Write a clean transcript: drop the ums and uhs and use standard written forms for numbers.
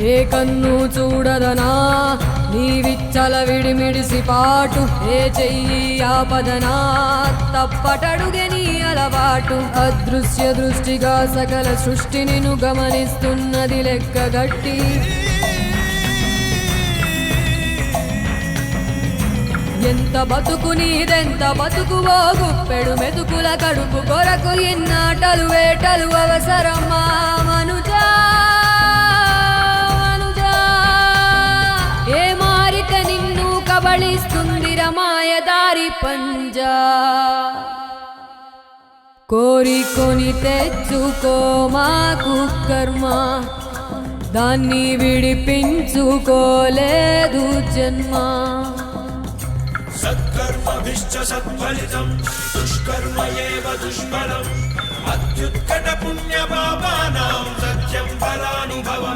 ఏ కన్ను చూడదనా నీ విచ్చల విడిమిడిసి పాటు, ఏ చెయ్యి ఆపదనా తప్పటడుగే నీ అలవాటు. అదృశ్య దృష్టిగా సకల సృష్టిని ను గమనిస్తున్నది లెక్కగట్టి, ఎంత బతుకు నీదెంత బతుకువో గుప్పెడు మెతుకుల కడుపు కొరకు ఎన్నాటలు వేటలు అవసరమా మనుజా మనుజా. ఏ మారిక నిన్ను కబళిస్తుంది రమాయదారి పంజా. కోరికొని తెచ్చుకో మాకు కర్మ, దాన్ని విడిపించుకోలేదు జన్మ. సత్కర్మభిశ్చ సత్ఫలితం దుష్కర్మ ఏవ దుష్ఫలం. అత్యుత్కట పుణ్య పాపానాం సత్యం ఫలానుభవం.